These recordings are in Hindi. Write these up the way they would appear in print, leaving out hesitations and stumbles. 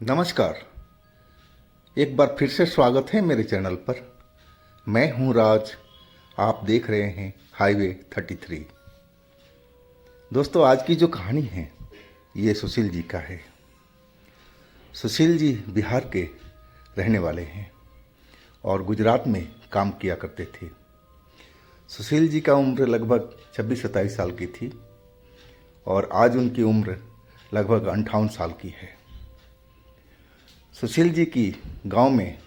नमस्कार। एक बार फिर से स्वागत है मेरे चैनल पर। मैं हूं राज। आप देख रहे हैं हाईवे 33। दोस्तों, आज की जो कहानी है ये सुशील जी का है। सुशील जी बिहार के रहने वाले हैं और गुजरात में काम किया करते थे। सुशील जी का उम्र लगभग 26-27 साल की थी और आज उनकी उम्र लगभग 58 साल की है। सुशील जी की गांव में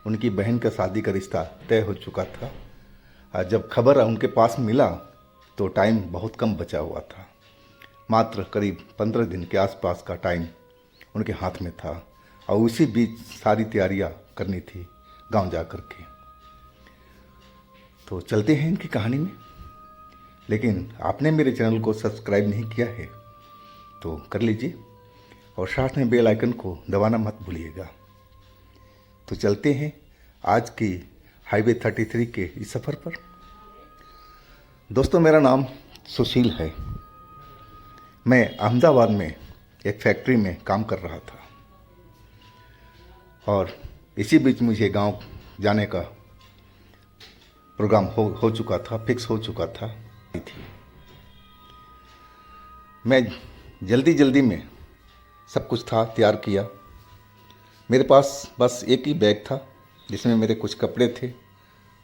उनकी बहन का शादी का रिश्ता तय हो चुका था और जब खबर उनके पास मिला तो टाइम बहुत कम बचा हुआ था। मात्र करीब 15 दिन के आसपास का टाइम उनके हाथ में था और उसी बीच सारी तैयारियां करनी थी गांव जा कर के। तो चलते हैं इनकी कहानी में। लेकिन आपने मेरे चैनल को सब्सक्राइब नहीं किया है तो कर लीजिए और साथ में बेल आइकन को दबाना मत भूलिएगा। तो चलते हैं आज की हाईवे 33 के इस सफ़र पर। दोस्तों, मेरा नाम सुशील है। मैं अहमदाबाद में एक फैक्ट्री में काम कर रहा था और इसी बीच मुझे गांव जाने का प्रोग्राम हो चुका था, फिक्स हो चुका था। मैं जल्दी में सब कुछ था, तैयार किया। मेरे पास बस एक ही बैग था जिसमें मेरे कुछ कपड़े थे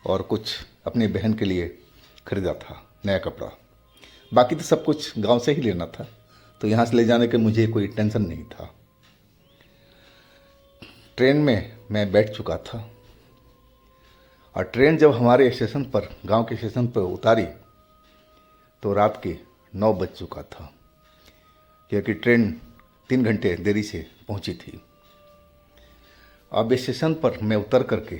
और कुछ अपनी बहन के लिए खरीदा था नया कपड़ा। बाकी तो सब कुछ गांव से ही लेना था, तो यहाँ से ले जाने के मुझे कोई टेंशन नहीं था। ट्रेन में मैं बैठ चुका था और ट्रेन जब हमारे स्टेशन पर, गांव के स्टेशन पर उतारी तो रात के 9 बज चुका था, क्योंकि ट्रेन 3 घंटे देरी से पहुंची थी। अब स्टेशन पर मैं उतर करके,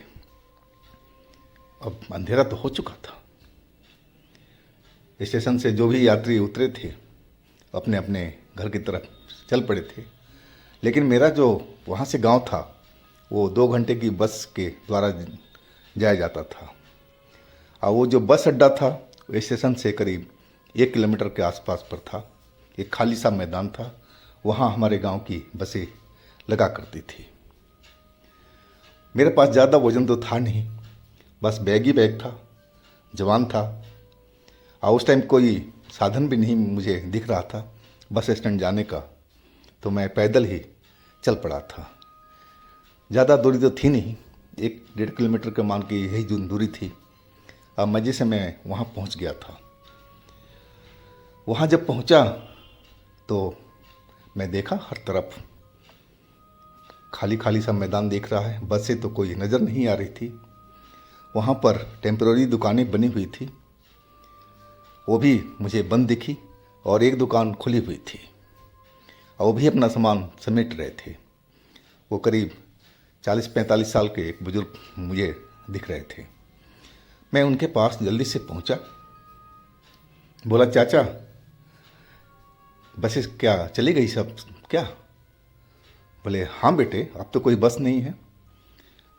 अब अंधेरा तो हो चुका था। स्टेशन से जो भी यात्री उतरे थे अपने अपने घर की तरफ चल पड़े थे, लेकिन मेरा जो वहाँ से गांव था वो 2 घंटे की बस के द्वारा जाया जाता था और वो जो बस अड्डा था वो स्टेशन से करीब 1 किलोमीटर के आसपास पर था। एक खाली सा मैदान था, वहाँ हमारे गांव की बसें लगा करती थी। मेरे पास ज़्यादा वज़न तो था नहीं, बस बैग ही बैग था, जवान था और उस टाइम कोई साधन भी नहीं मुझे दिख रहा था बस स्टैंड जाने का, तो मैं पैदल ही चल पड़ा था। ज़्यादा दूरी तो थी नहीं, 1-1.5 किलोमीटर के मान की यही दूरी थी। अब मज़े से मैं वहाँ पहुँच गया था। वहाँ जब पहुँचा तो मैं देखा हर तरफ खाली खाली सा मैदान दिख रहा है, बस से तो कोई नज़र नहीं आ रही थी। वहाँ पर टेम्पररी दुकानें बनी हुई थी, वो भी मुझे बंद दिखी और एक दुकान खुली हुई थी और वो भी अपना सामान समेट रहे थे। वो करीब 40-45 साल के एक बुजुर्ग मुझे दिख रहे थे। मैं उनके पास जल्दी से पहुँचा, बोला, चाचा बसें क्या चली गई सब क्या? बोले, हाँ बेटे, अब तो कोई बस नहीं है,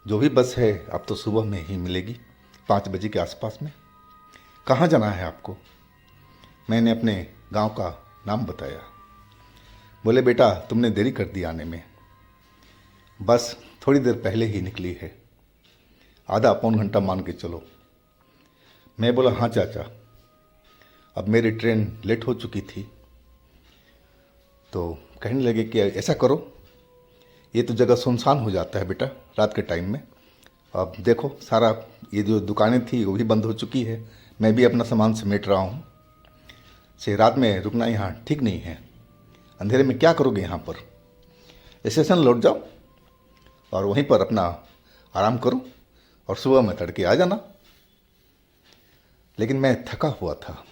जो भी बस है अब तो सुबह में ही मिलेगी 5 बजे के आसपास में। कहाँ जाना है आपको? मैंने अपने गांव का नाम बताया। बोले, बेटा तुमने देरी कर दी आने में, बस थोड़ी देर पहले ही निकली है, आधा पौन घंटा मान के चलो। मैं बोला, हाँ चाचा। अब मेरी ट्रेन लेट हो चुकी थी, तो कहने लगे कि ऐसा करो, ये तो जगह सुनसान हो जाता है बेटा रात के टाइम में। अब देखो सारा ये जो दुकानें थी वो भी बंद हो चुकी है, मैं भी अपना सामान समेट रहा हूँ, से रात में रुकना यहाँ ठीक नहीं है। अंधेरे में क्या करोगे यहाँ पर? स्टेशन लौट जाओ और वहीं पर अपना आराम करो और सुबह में तड़के आ जाना। लेकिन मैं थका हुआ था,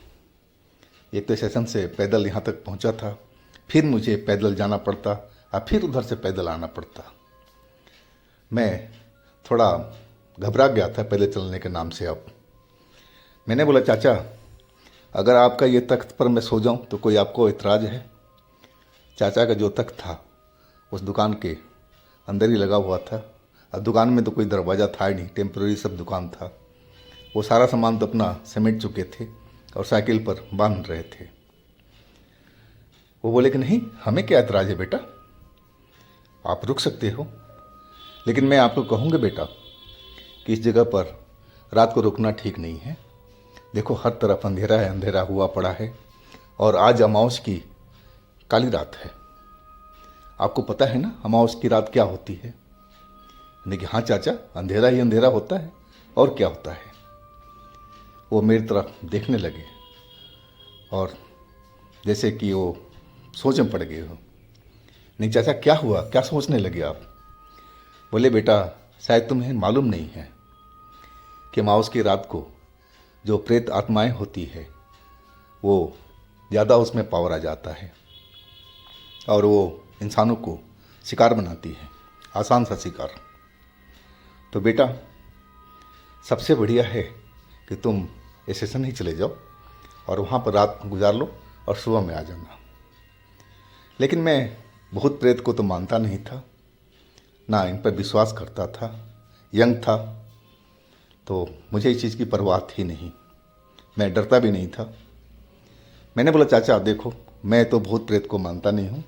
एक तो स्टेशन से पैदल यहाँ तक पहुँचा था, फिर मुझे पैदल जाना पड़ता और फिर उधर से पैदल आना पड़ता। मैं थोड़ा घबरा गया था पैदल चलने के नाम से। अब मैंने बोला, चाचा अगर आपका ये तख्त पर मैं सो जाऊं तो कोई आपको इतराज़ है? चाचा का जो तख्त था उस दुकान के अंदर ही लगा हुआ था और दुकान में तो कोई दरवाज़ा था ही नहीं, टेम्पररी सब दुकान था। वो सारा सामान तो अपना समेट चुके थे और साइकिल पर बांध रहे थे। वो बोले कि नहीं, हमें क्या एतराज़ है बेटा, आप रुक सकते हो, लेकिन मैं आपको कहूँगा बेटा कि इस जगह पर रात को रुकना ठीक नहीं है। देखो हर तरफ अंधेरा है, अंधेरा हुआ पड़ा है और आज अमावस की काली रात है। आपको पता है ना अमावस की रात क्या होती है? यानी कि हाँ चाचा, अंधेरा ही अंधेरा होता है और क्या होता है। वो मेरी तरफ देखने लगे और जैसे कि वो सोच में पड़ गए हो। नहीं चाचा क्या हुआ, क्या सोचने लगे आप? बोले बेटा शायद तुम्हें मालूम नहीं है कि अमावस की रात को जो प्रेत आत्माएं होती है वो ज़्यादा उसमें पावर आ जाता है और वो इंसानों को शिकार बनाती है, आसान सा शिकार। तो बेटा सबसे बढ़िया है कि तुम स्टेशन ही चले जाओ और वहाँ पर रात गुजार लो और सुबह में आ जाना। लेकिन मैं भूत प्रेत को तो मानता नहीं था, ना इन पर विश्वास करता था, यंग था, तो मुझे इस चीज़ की परवाह थी नहीं, मैं डरता भी नहीं था। मैंने बोला चाचा आप देखो, मैं तो भूत प्रेत को मानता नहीं हूँ,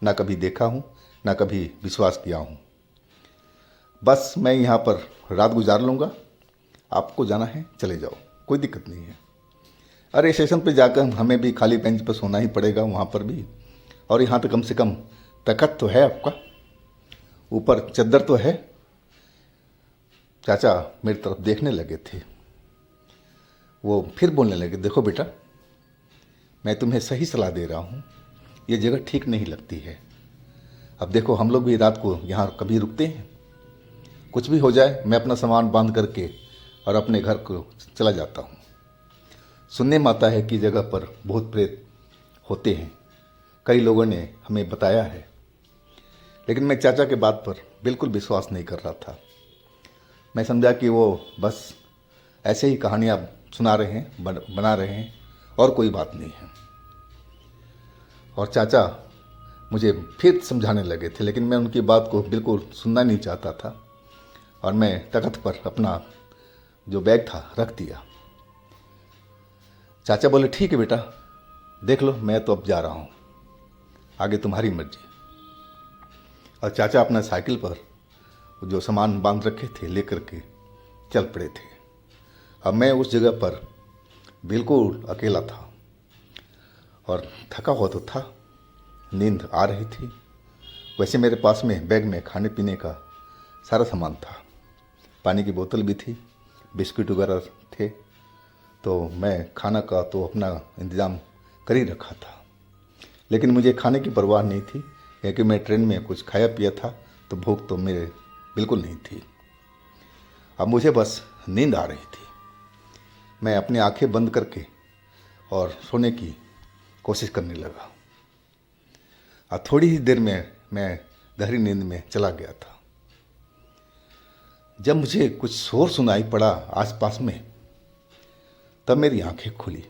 ना कभी देखा हूँ, ना कभी विश्वास किया हूँ। बस मैं यहाँ पर रात गुजार लूँगा, आपको जाना है चले जाओ, कोई दिक्कत नहीं है। अरे स्टेशन पर जाकर हमें भी खाली बेंच पर सोना ही पड़ेगा वहाँ पर भी, और यहाँ तो कम से कम तखत तो है आपका, ऊपर चद्दर तो है। चाचा मेरी तरफ देखने लगे थे। वो फिर बोलने लगे देखो बेटा मैं तुम्हें सही सलाह दे रहा हूँ, ये जगह ठीक नहीं लगती है। अब देखो हम लोग भी रात को यहाँ कभी रुकते हैं, कुछ भी हो जाए मैं अपना सामान बांध करके और अपने घर को चला जाता हूँ। सुनने में आता है कि जगह पर भूत प्रेत होते हैं, कई लोगों ने हमें बताया है, लेकिन मैं चाचा के बात पर बिल्कुल विश्वास नहीं कर रहा था। मैं समझा कि वो बस ऐसे ही कहानियाँ सुना रहे हैं, बना रहे हैं और कोई बात नहीं है। और चाचा मुझे फिर समझाने लगे थे, लेकिन मैं उनकी बात को बिल्कुल सुनना नहीं चाहता था और मैं तख्त पर अपना जो बैग था रख दिया। चाचा बोले ठीक है बेटा देख लो, मैं तो अब जा रहा हूँ, आगे तुम्हारी मर्जी। और चाचा अपना साइकिल पर जो सामान बांध रखे थे लेकर के चल पड़े थे। अब मैं उस जगह पर बिल्कुल अकेला था और थका हुआ तो था, नींद आ रही थी। वैसे मेरे पास में बैग में खाने पीने का सारा सामान था, पानी की बोतल भी थी, बिस्किट वगैरह थे, तो मैं खाना का तो अपना इंतज़ाम कर ही रखा था। लेकिन मुझे खाने की परवाह नहीं थी क्योंकि मैं ट्रेन में कुछ खाया पिया था, तो भूख तो मेरे बिल्कुल नहीं थी। अब मुझे बस नींद आ रही थी। मैं अपनी आंखें बंद करके और सोने की कोशिश करने लगा। और थोड़ी ही देर में मैं गहरी नींद में चला गया था। जब मुझे कुछ शोर सुनाई पड़ा आसपास में, तब मेरी आंखें खुली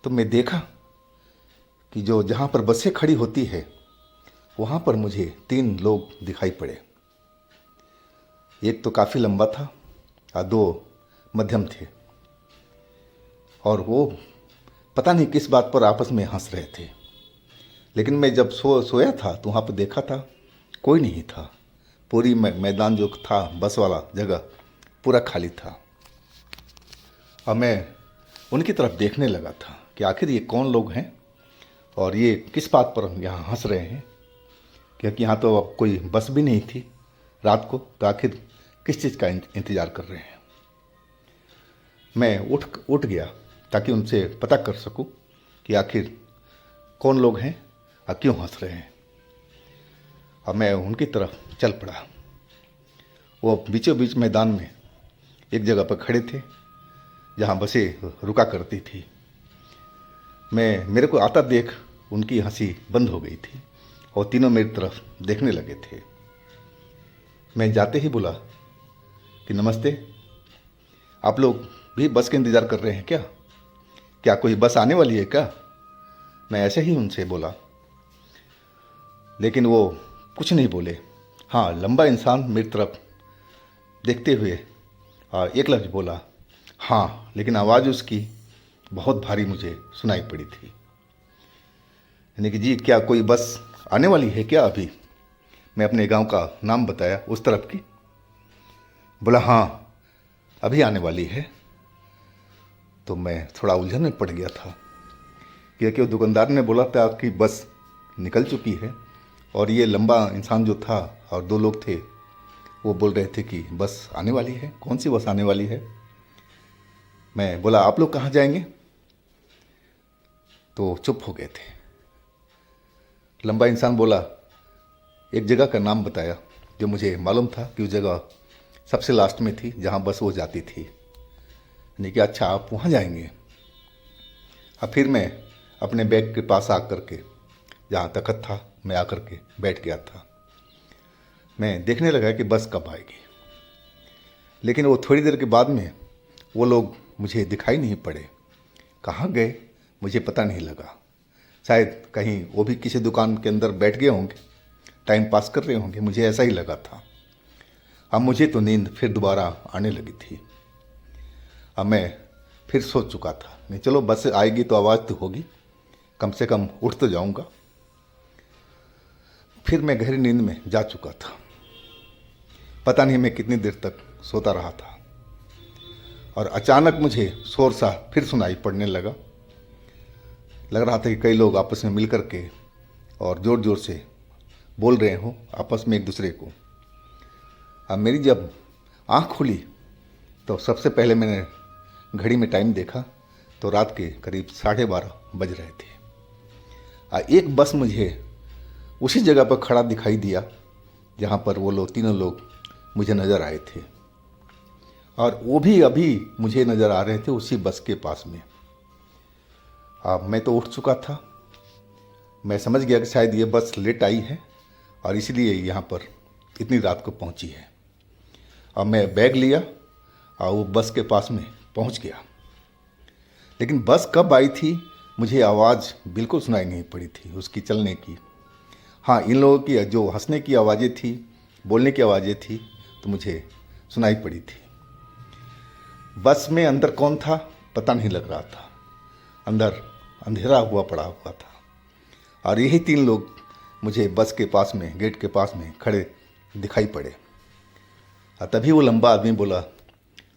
तो मैं देखा कि जो जहाँ पर बसें खड़ी होती है वहाँ पर मुझे 3 लोग दिखाई पड़े। एक तो काफ़ी लंबा था और 2 मध्यम थे, और वो पता नहीं किस बात पर आपस में हंस रहे थे। लेकिन मैं जब सोया था तो वहाँ पर देखा था कोई नहीं था, पूरी मैदान जो था बस वाला जगह पूरा खाली था। और मैं उनकी तरफ देखने लगा था कि आखिर ये कौन लोग हैं और ये किस बात पर यहाँ हंस रहे हैं, क्योंकि यहाँ तो अब कोई बस भी नहीं थी रात को, तो आखिर किस चीज़ का इंतज़ार कर रहे हैं। मैं उठ गया ताकि उनसे पता कर सकूं कि आखिर कौन लोग हैं और क्यों हंस रहे हैं। और मैं उनकी तरफ चल पड़ा। वो बीचों बीच मैदान में एक जगह पर खड़े थे जहाँ बसें रुका करती थी। मेरे को आता देख उनकी हंसी बंद हो गई थी और तीनों मेरी तरफ देखने लगे थे। मैं जाते ही बोला कि नमस्ते, आप लोग भी बस का इंतज़ार कर रहे हैं क्या? क्या कोई बस आने वाली है क्या? मैं ऐसे ही उनसे बोला, लेकिन वो कुछ नहीं बोले। हाँ, लंबा इंसान मेरी तरफ देखते हुए एक लफ्ज़ बोला हाँ, लेकिन आवाज़ उसकी बहुत भारी मुझे सुनाई पड़ी थी। यानी कि जी क्या कोई बस आने वाली है क्या अभी? मैं अपने गांव का नाम बताया उस तरफ की। बोला हाँ अभी आने वाली है। तो मैं थोड़ा उलझन में पड़ गया था, क्योंकि वो दुकानदार ने बोला था कि बस निकल चुकी है, और ये लंबा इंसान जो था और दो लोग थे वो बोल रहे थे कि बस आने वाली है। कौन सी बस आने वाली है? मैं बोला आप लोग कहाँ जाएंगे? तो चुप हो गए थे। लंबा इंसान बोला, एक जगह का नाम बताया जो मुझे मालूम था कि वो जगह सबसे लास्ट में थी जहाँ बस वो जाती थी। यानी कि अच्छा आप वहाँ जाएंगे। अब फिर मैं अपने बैग के पास आकर के जहाँ तखत था मैं आकर के बैठ गया था। मैं देखने लगा कि बस कब आएगी, लेकिन वो थोड़ी देर के बाद में वो लोग मुझे दिखाई नहीं पड़े। कहाँ गए मुझे पता नहीं लगा। शायद कहीं वो भी किसी दुकान के अंदर बैठ गए होंगे, टाइम पास कर रहे होंगे, मुझे ऐसा ही लगा था। अब मुझे तो नींद फिर दोबारा आने लगी थी। अब मैं फिर सोच चुका था, नहीं चलो बस आएगी तो आवाज़ तो होगी, कम से कम उठ तो जाऊंगा। फिर मैं गहरी नींद में जा चुका था। पता नहीं मैं कितनी देर तक सोता रहा था, और अचानक मुझे शोर सा फिर सुनाई पड़ने लगा। लग रहा था कि कई लोग आपस में मिल कर के और ज़ोर ज़ोर से बोल रहे हों आपस में एक दूसरे को। अब मेरी जब आँख खुली तो सबसे पहले मैंने घड़ी में टाइम देखा तो रात के करीब 12:30 बज रहे थे। एक बस मुझे उसी जगह पर खड़ा दिखाई दिया जहाँ पर वो लोग तीनों लोग मुझे नज़र आए थे, और वो भी अभी मुझे नज़र आ रहे थे उसी बस के पास में। अब मैं तो उठ चुका था। मैं समझ गया कि शायद ये बस लेट आई है और इसलिए यहाँ पर इतनी रात को पहुँची है। अब मैं बैग लिया और वो बस के पास में पहुँच गया। लेकिन बस कब आई थी मुझे आवाज़ बिल्कुल सुनाई नहीं पड़ी थी उसकी चलने की। हाँ, इन लोगों की जो हंसने की आवाज़ें थी, बोलने की आवाज़ें थी, तो मुझे सुनाई पड़ी थी। बस में अंदर कौन था पता नहीं लग रहा था। अंदर अंधेरा हुआ पड़ा हुआ था, और यही तीन लोग मुझे बस के पास में, गेट के पास में खड़े दिखाई पड़े। और तभी वो लंबा आदमी बोला,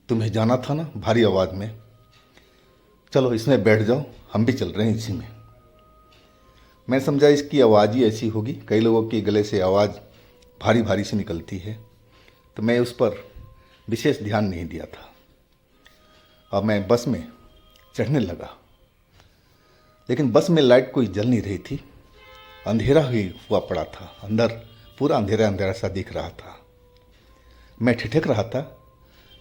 तुम्हें जाना था ना भारी आवाज़ में, चलो इसमें बैठ जाओ, हम भी चल रहे हैं इसी में। मैं समझा इसकी आवाज़ ही ऐसी होगी, कई लोगों के गले से आवाज़ भारी भारी से निकलती है, तो मैं उस पर विशेष ध्यान नहीं दिया था। अब मैं बस में चढ़ने लगा, लेकिन बस में लाइट कोई जल नहीं रही थी, अंधेरा ही हुआ पड़ा था। अंदर पूरा अंधेरा अंधेरा सा दिख रहा था। मैं ठिठक रहा था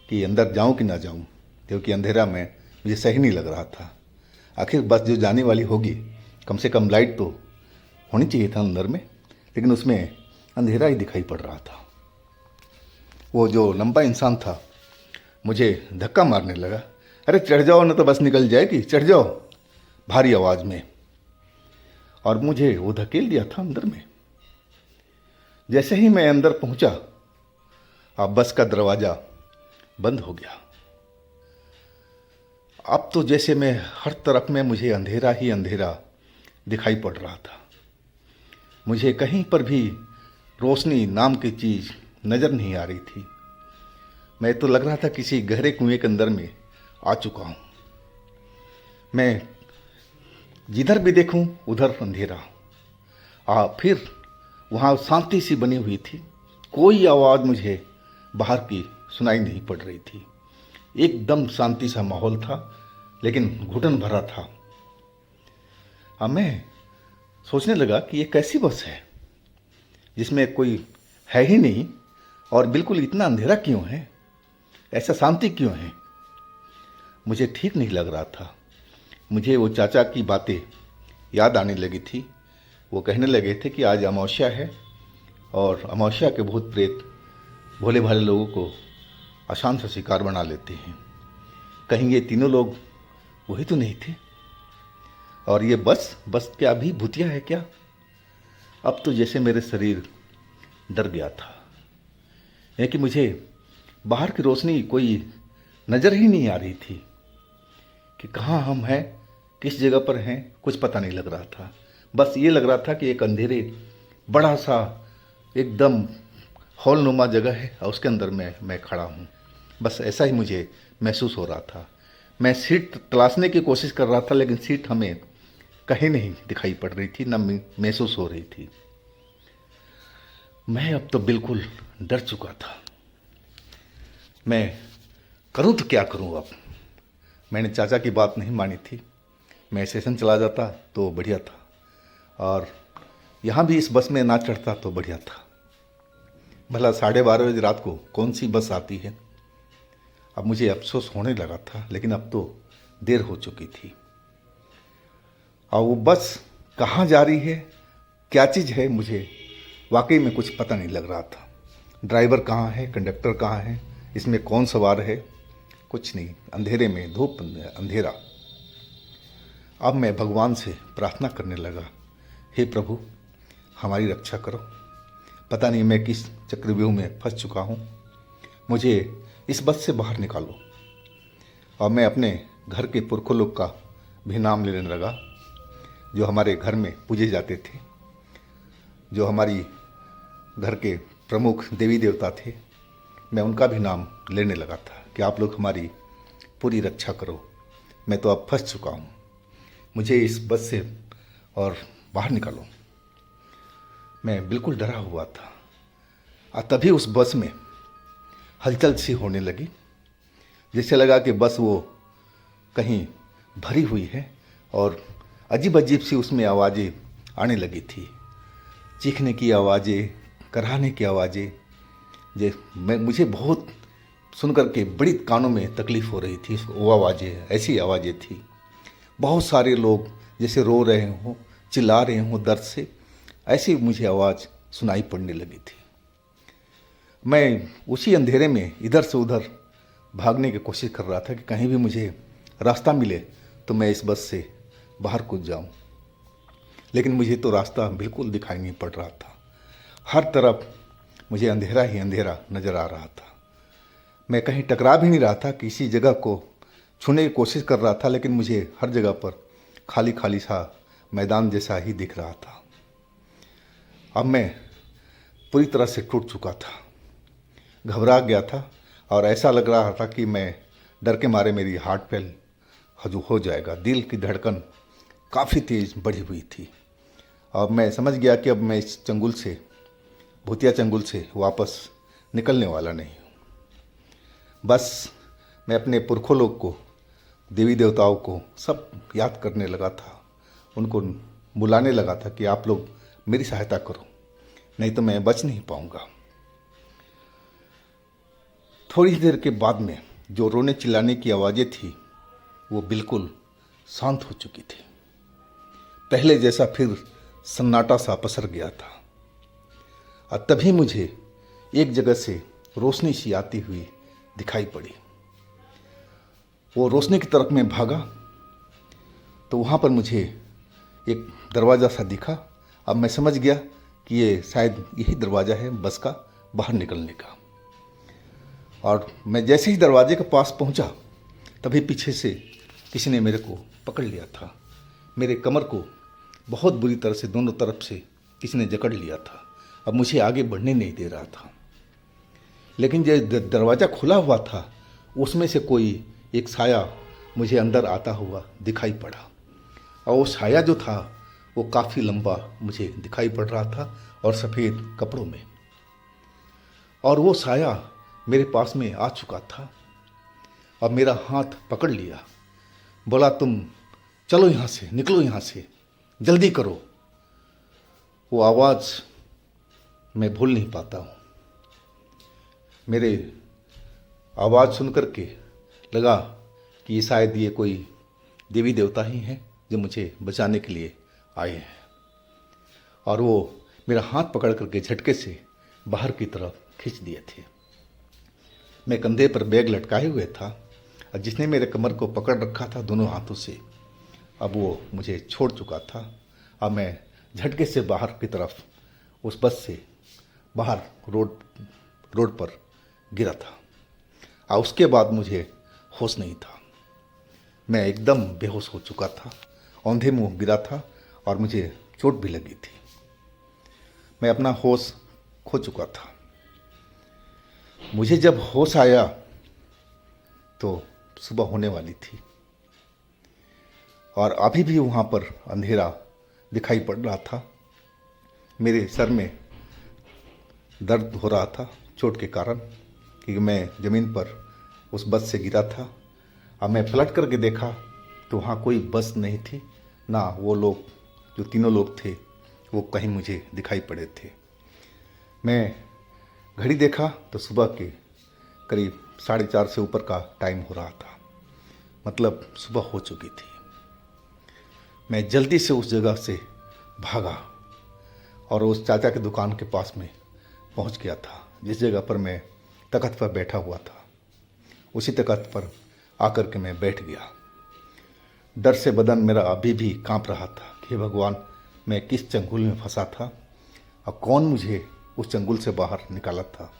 कि अंदर जाऊं कि ना जाऊं, क्योंकि अंधेरा में मुझे सही नहीं लग रहा था। आखिर बस जो जाने वाली होगी, कम से कम लाइट तो होनी चाहिए था अंदर में, लेकिन उसमें अंधेरा ही दिखाई पड़ रहा था। वो जो लंबा इंसान था मुझे धक्का मारने लगा, अरे चढ़ जाओ ना तो बस निकल जाएगी, चढ़ जाओ, भारी आवाज़ में। और मुझे वो धकेल दिया था अंदर में। जैसे ही मैं अंदर पहुंचा, अब बस का दरवाज़ा बंद हो गया। अब तो जैसे मैं हर तरफ में मुझे अंधेरा ही अंधेरा दिखाई पड़ रहा था। मुझे कहीं पर भी रोशनी नाम की चीज़ नज़र नहीं आ रही थी। मैं तो लग रहा था किसी गहरे कुएं के अंदर में आ चुका हूँ। मैं जिधर भी देखूं उधर अंधेरा। फिर वहाँ शांति सी बनी हुई थी, कोई आवाज़ मुझे बाहर की सुनाई नहीं पड़ रही थी। एकदम शांति सा माहौल था, लेकिन घुटन भरा था। अब मैं सोचने लगा कि ये कैसी बस है जिसमें कोई है ही नहीं, और बिल्कुल इतना अंधेरा क्यों है, ऐसा शांति क्यों है। मुझे ठीक नहीं लग रहा था। मुझे वो चाचा की बातें याद आने लगी थी। वो कहने लगे थे कि आज अमावस्या है, और अमावस्या के भूत प्रेत भोले भाले लोगों को आसान सा शिकार बना लेते हैं। कहीं ये तीनों लोग वही तो नहीं थे? और ये बस क्या अभी भूतिया है क्या? अब तो जैसे मेरे शरीर डर गया था, है कि मुझे बाहर की रोशनी कोई नज़र ही नहीं आ रही थी कि कहाँ हम हैं, किस जगह पर हैं, कुछ पता नहीं लग रहा था। बस ये लग रहा था कि एक अंधेरे बड़ा सा एकदम हॉलनुमा जगह है और उसके अंदर मैं खड़ा हूँ। बस ऐसा ही मुझे महसूस हो रहा था। मैं सीट तलाशने की कोशिश कर रहा था, लेकिन सीट हमें कहीं नहीं दिखाई पड़ रही थी, न महसूस हो रही थी। मैं अब तो बिल्कुल डर चुका था। मैं करूँ तो क्या करूँ अब। मैंने चाचा की बात नहीं मानी थी। मैं स्टेशन चला जाता तो बढ़िया था, और यहाँ भी इस बस में ना चढ़ता तो बढ़िया था। भला 12:30 बजे रात को कौन सी बस आती है। अब मुझे अफसोस होने लगा था, लेकिन अब तो देर हो चुकी थी। और वो बस कहाँ जा रही है, क्या चीज़ है, मुझे वाकई में कुछ पता नहीं लग रहा था। ड्राइवर कहाँ है, कंडक्टर कहाँ है, इसमें कौन सवार है, कुछ नहीं। अंधेरे में, धूप, अंधेरा। अब मैं भगवान से प्रार्थना करने लगा, हे प्रभु हमारी रक्षा करो। पता नहीं मैं किस चक्रव्यूह में फंस चुका हूँ, मुझे इस बस से बाहर निकालो। और मैं अपने घर के पुरखों लोग का भी नाम लेने लगा, जो हमारे घर में पूजे जाते थे, जो हमारी घर के प्रमुख देवी देवता थे। मैं उनका भी नाम लेने लगा था कि आप लोग हमारी पूरी रक्षा करो। मैं तो अब फंस चुका हूँ, मुझे इस बस से और बाहर निकालो। मैं बिल्कुल डरा हुआ था। और तभी उस बस में हलचल सी होने लगी, जैसे लगा कि बस वो कहीं भरी हुई है, और अजीब अजीब सी उसमें आवाज़ें आने लगी थी। चीखने की आवाज़ें, कराहने की आवाज़ें। मुझे बहुत सुनकर के बड़ी कानों में तकलीफ़ हो रही थी। वो आवाज़ें, ऐसी आवाज़ें थी। बहुत सारे लोग जैसे रो रहे हों, चिल्ला रहे हों दर्द से, ऐसी मुझे आवाज़ सुनाई पड़ने लगी थी। मैं उसी अंधेरे में इधर से उधर भागने की कोशिश कर रहा था कि कहीं भी मुझे रास्ता मिले तो मैं इस बस से बाहर कूद जाऊं। लेकिन मुझे तो रास्ता बिल्कुल दिखाई नहीं पड़ रहा था। हर तरफ मुझे अंधेरा ही अंधेरा नज़र आ रहा था। मैं कहीं टकरा भी नहीं रहा था, किसी जगह को छूने की कोशिश कर रहा था, लेकिन मुझे हर जगह पर खाली खाली सा मैदान जैसा ही दिख रहा था। अब मैं पूरी तरह से टूट चुका था, घबरा गया था, और ऐसा लग रहा था कि मैं डर के मारे मेरी हार्ट फेल हो जाएगा। दिल की धड़कन काफ़ी तेज़ बढ़ी हुई थी, और मैं समझ गया कि अब मैं इस चंगुल से, भूतिया चंगुल से वापस निकलने वाला नहीं हूँ। बस मैं अपने पुरखों लोग को, देवी देवताओं को सब याद करने लगा था, उनको बुलाने लगा था कि आप लोग मेरी सहायता करो, नहीं तो मैं बच नहीं पाऊँगा। थोड़ी देर के बाद में जो रोने चिल्लाने की आवाज़ें थी वो बिल्कुल शांत हो चुकी थी। पहले जैसा फिर सन्नाटा सा पसर गया था। और तभी मुझे एक जगह से रोशनी सी आती हुई दिखाई पड़ी। वो रोशनी की तरफ मैं भागा तो वहाँ पर मुझे एक दरवाज़ा सा दिखा। अब मैं समझ गया कि ये शायद यही दरवाज़ा है बस का बाहर निकलने का। और मैं जैसे ही दरवाजे के पास पहुंचा, तभी पीछे से किसी ने मेरे को पकड़ लिया था। मेरे कमर को बहुत बुरी तरह से दोनों तरफ से किसी ने जकड़ लिया था। अब मुझे आगे बढ़ने नहीं दे रहा था। लेकिन जो दरवाज़ा खुला हुआ था, उसमें से कोई एक साया मुझे अंदर आता हुआ दिखाई पड़ा। और वो साया जो था वो काफ़ी लंबा मुझे दिखाई पड़ रहा था, और सफ़ेद कपड़ों में। और वो साया मेरे पास में आ चुका था। अब मेरा हाथ पकड़ लिया, बोला तुम चलो यहाँ से, निकलो यहाँ से, जल्दी करो। वो आवाज़ मैं भूल नहीं पाता हूँ। मेरे आवाज़ सुन कर के लगा कि शायद ये कोई देवी देवता ही हैं जो मुझे बचाने के लिए आए हैं। और वो मेरा हाथ पकड़ करके झटके से बाहर की तरफ खींच दिए थे। मैं कंधे पर बैग लटकाए हुए था, और जिसने मेरे कमर को पकड़ रखा था दोनों हाथों से, अब वो मुझे छोड़ चुका था। अब मैं झटके से बाहर की तरफ उस बस से बाहर रोड पर गिरा था। और उसके बाद मुझे होश नहीं था। मैं एकदम बेहोश हो चुका था, औंधे मुंह गिरा था, और मुझे चोट भी लगी थी। मैं अपना होश खो चुका था। मुझे जब होश आया तो सुबह होने वाली थी और अभी भी वहाँ पर अंधेरा दिखाई पड़ रहा था। मेरे सर में दर्द हो रहा था चोट के कारण, क्योंकि मैं ज़मीन पर उस बस से गिरा था। अब मैं पलट करके देखा तो वहाँ कोई बस नहीं थी, ना वो लोग जो तीनों लोग थे वो कहीं मुझे दिखाई पड़े थे। मैं घड़ी देखा तो सुबह के करीब 4:30 से ऊपर का टाइम हो रहा था, मतलब सुबह हो चुकी थी। मैं जल्दी से उस जगह से भागा और उस चाचा की दुकान के पास में पहुंच गया था, जिस जगह पर मैं तख्त पर बैठा हुआ था। उसी तख्त पर आकर के मैं बैठ गया। डर से बदन मेरा अभी भी कांप रहा था कि हे भगवान, मैं किस चंगुल में फंसा था और कौन मुझे उस चंगुल से बाहर निकाला था।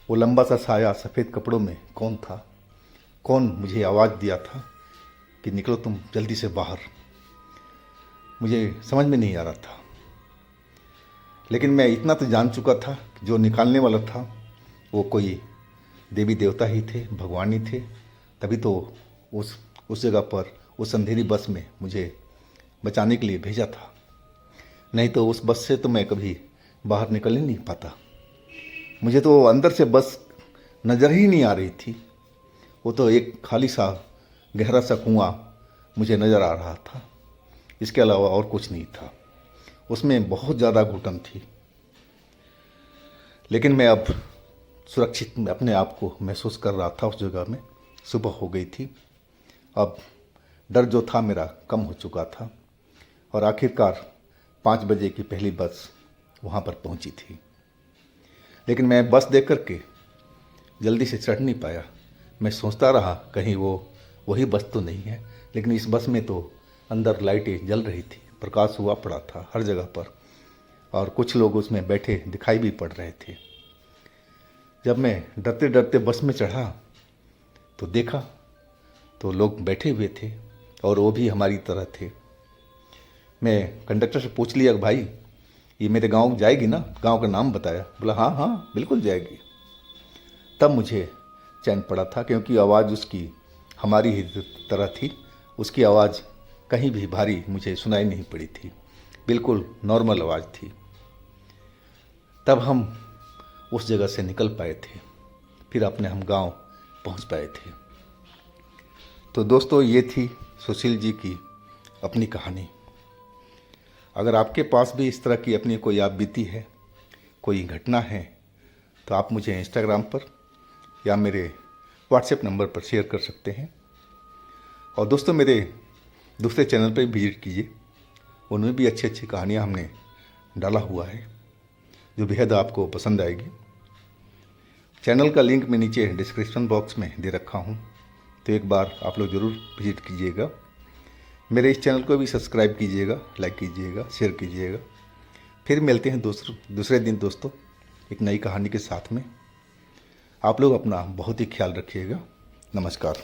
वो लंबा सा साया सफ़ेद कपड़ों में कौन था, कौन मुझे आवाज़ दिया था कि निकलो तुम जल्दी से बाहर। मुझे समझ में नहीं आ रहा था, लेकिन मैं इतना तो जान चुका था कि जो निकालने वाला था वो कोई देवी देवता ही थे, भगवान ही थे। तभी तो उस जगह पर उस अंधेरी बस में मुझे बचाने के लिए भेजा था। नहीं तो उस बस से तो मैं कभी बाहर निकल ही नहीं पाता। मुझे तो अंदर से बस नज़र ही नहीं आ रही थी। वो तो एक खाली सा गहरा सा कुआं मुझे नज़र आ रहा था, इसके अलावा और कुछ नहीं था। उसमें बहुत ज़्यादा घुटन थी, लेकिन मैं अब सुरक्षित अपने आप को महसूस कर रहा था उस जगह में। सुबह हो गई थी, अब डर जो था मेरा कम हो चुका था और आखिरकार 5 बजे की पहली बस वहाँ पर पहुँची थी। लेकिन मैं बस देख कर के जल्दी से चढ़ नहीं पाया। मैं सोचता रहा कहीं वो वही बस तो नहीं है, लेकिन इस बस में तो अंदर लाइटें जल रही थी, प्रकाश हुआ पड़ा था हर जगह पर और कुछ लोग उसमें बैठे दिखाई भी पड़ रहे थे। जब मैं डरते डरते बस में चढ़ा तो देखा तो लोग बैठे हुए थे और वो भी हमारी तरह थे। मैं कंडक्टर से पूछ लिया, भाई ये मेरे गांव जाएगी ना? गांव का नाम बताया, बोला हाँ हाँ बिल्कुल जाएगी। तब मुझे चैन पड़ा था, क्योंकि आवाज़ उसकी हमारी ही तरह थी। उसकी आवाज़ कहीं भी भारी मुझे सुनाई नहीं पड़ी थी, बिल्कुल नॉर्मल आवाज़ थी। तब हम उस जगह से निकल पाए थे, फिर अपने हम गांव पहुंच पाए थे। तो दोस्तों, ये थी सुशील जी की अपनी कहानी। अगर आपके पास भी इस तरह की अपनी कोई आप बीती है, कोई घटना है, तो आप मुझे इंस्टाग्राम पर या मेरे व्हाट्सएप नंबर पर शेयर कर सकते हैं। और दोस्तों, मेरे दूसरे चैनल पर विजिट कीजिए, उनमें भी अच्छी अच्छी कहानियाँ हमने डाला हुआ है जो बेहद आपको पसंद आएगी। चैनल का लिंक मैं नीचे डिस्क्रिप्शन बॉक्स में दे रखा हूँ, तो एक बार आप लोग ज़रूर विजिट कीजिएगा। मेरे इस चैनल को भी सब्सक्राइब कीजिएगा, लाइक कीजिएगा, शेयर कीजिएगा। फिर मिलते हैं दूसरे दिन दोस्तों एक नई कहानी के साथ में। आप लोग अपना बहुत ही ख्याल रखिएगा। नमस्कार।